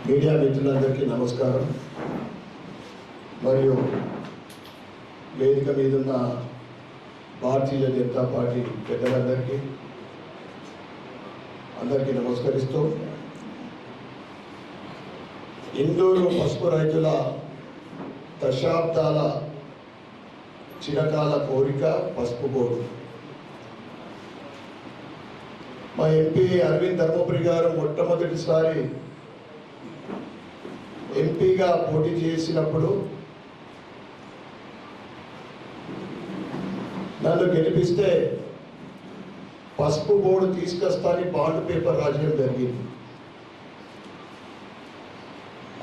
Media మిత్రులందరికీ నమస్కారం. మరియు వేదిక మీద ఉన్న భారతీయ జనతా పార్టీ పెద్దలందరికీ నమస్కరిస్తూ, ఇందూరు పసుపు రైతుల దశాబ్దాల చిరకాల కోరిక పసుపు బోర్డు. మా ఎంపీ అరవింద్ ధర్మపురి గారు మొట్టమొదటిసారి ఎంపీగా పోటీ చేసినప్పుడు నన్ను గెలిపిస్తే పసుపు బోర్డు తీసుకొస్తాని బాండ్ పేపర్ రాజడం జరిగింది.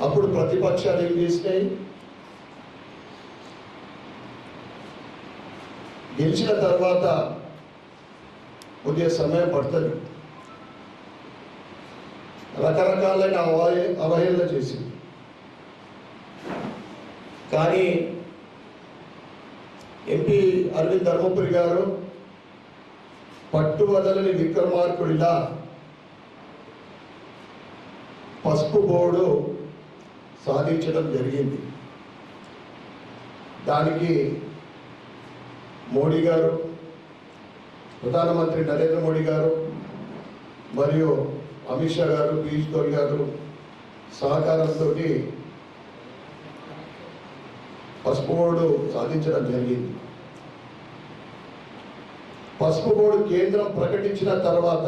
అప్పుడు ప్రతిపక్షాలు ఏం చేసినాయి, గెలిచిన తర్వాత కొద్దిగా సమయం పడుతుంది, రకరకాలైన అవహేళన చేసింది. కానీ ఎంపీ అరవింద్ ధర్మపురి గారు పట్టువదలని విక్రమార్కుడిలా పసుపు బోర్డు సాధించడం జరిగింది. దానికి మోడీ గారు, ప్రధానమంత్రి నరేంద్ర మోడీ గారు మరియు అమిత్ షా గారు, పీయూష్ గోయల్ గారు సహకారంతో పసుపు బోర్డు సాధించడం జరిగింది. పసుపు బోర్డు కేంద్రం ప్రకటించిన తర్వాత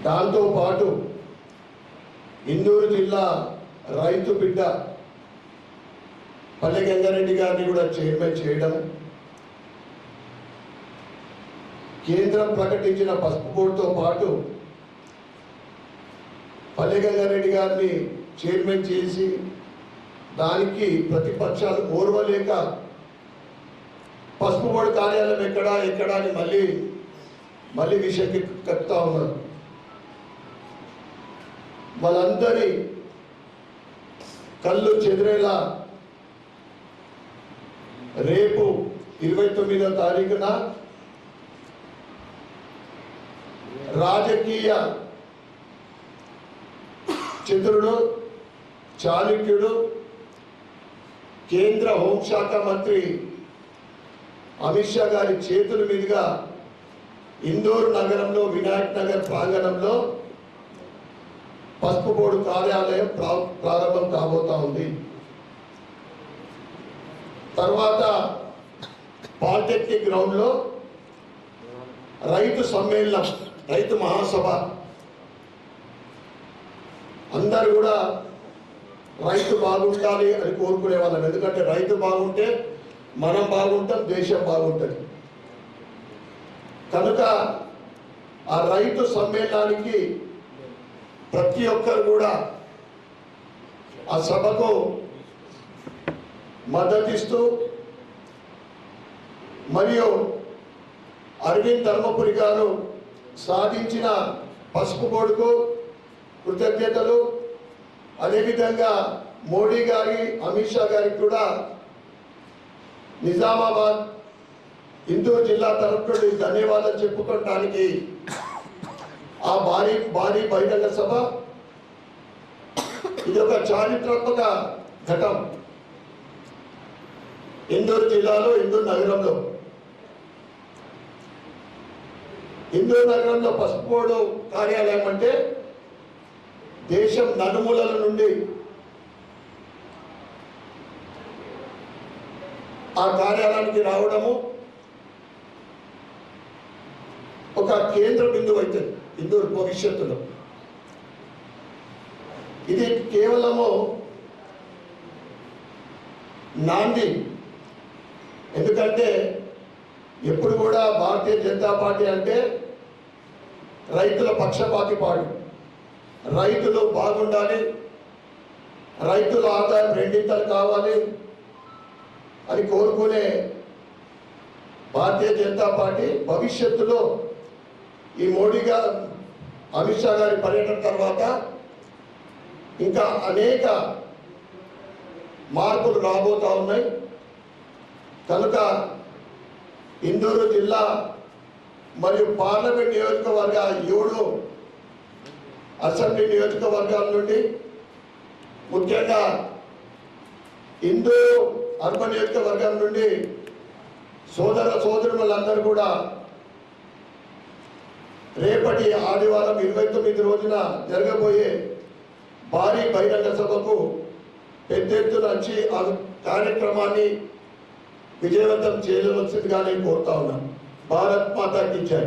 దాంతో పాటు ఇందూరు జిల్లా రైతు బిడ్డ పల్లె గంగారెడ్డి గారిని కూడా చైర్మన్ చేయడం, కేంద్రం ప్రకటించిన పసుపు బోర్డుతో పాటు పల్లె గంగారెడ్డి గారిని చైర్మన్ చేసి దానికి ప్రతిపక్షాలు ఓర్వలేక పసుపు బోర్డు కార్యాలయం ఎక్కడా అని మళ్ళీ విషయం కక్కుతా ఉన్నారు. వాళ్ళందరి కళ్ళు చెదిరేలా రేపు 29వ తారీఖున రాజకీయ చతురుడు, చాణక్యుడు, కేంద్ర హోంశాఖ మంత్రి అమిత్ షా గారి చేతుల మీదుగా ఇందూరు నగరంలో వినాయక్ నగర్ ప్రాంగణంలో పసుపు బోర్డు కార్యాలయం ప్రారంభం కాబోతా ఉంది. తర్వాత పాలిటెక్నిక్ గ్రౌండ్లో రైతు సమ్మేళనం, రైతు మహాసభ, అందరూ కూడా రైతు బాగుండాలి అని కోరుకునే వాళ్ళం. ఎందుకంటే రైతు బాగుంటే మనం బాగుంటాం, దేశం బాగుంటుంది. కనుక ఆ రైతు సమ్మేళనానికి ప్రతి ఒక్కరు కూడా ఆ సభకు మద్దతిస్తూ మరియు అరవింద్ ధర్మపురి గారు సాధించిన పసుపు బోర్డుకు కృతజ్ఞతలు, అదేవిధంగా మోడీ గారి, అమిత్ షా గారికి కూడా నిజామాబాద్ ఇందూరు జిల్లా తరఫు నుండి ధన్యవాదాలు చెప్పుకోవడానికి ఆ భారీ బహిరంగ సభ ఇది ఒక చారిత్రాత్మక ఘటం. ఇందూరు జిల్లాలో, ఇందూరు నగరంలో పసుపు బోర్డు కార్యాలయం అంటే దేశం నలుమూలల నుండి ఆ కార్యాలయానికి రావడము ఒక కేంద్ర బిందువు అవుతుంది ఇందూరు భవిష్యత్తులో. ఇది కేవలము నాంది. ఎందుకంటే ఎప్పుడు కూడా భారతీయ జనతా పార్టీ అంటే రైతుల పక్షపాతి పార్టీ. రైతులు బాగుండాలి, రైతుల ఆదాయం రెండింతలు కావాలి అని కోరుకునే భారతీయ జనతా పార్టీ భవిష్యత్తులో ఈ మోడీ గారు, అమిత్ షా గారి పర్యటన తర్వాత ఇంకా అనేక మార్పులు రాబోతా ఉన్నాయి. కనుక ఇందూరు జిల్లా మరియు పార్లమెంట్ నియోజకవర్గ 7 అసెంబ్లీ నియోజకవర్గాల నుండి, ముఖ్యంగా హిందూ అర్బన్ నియోజకవర్గం నుండి సోదరులందరూ కూడా రేపటి ఆదివారం 29 రోజున జరగబోయే భారీ బహిరంగ సభకు పెద్ద ఎత్తున వచ్చి ఆ కార్యక్రమాన్ని విజయవంతం చేయవలసిందిగా నేను కోరుతా ఉన్నాను. భారత్ మాతా కీ జై.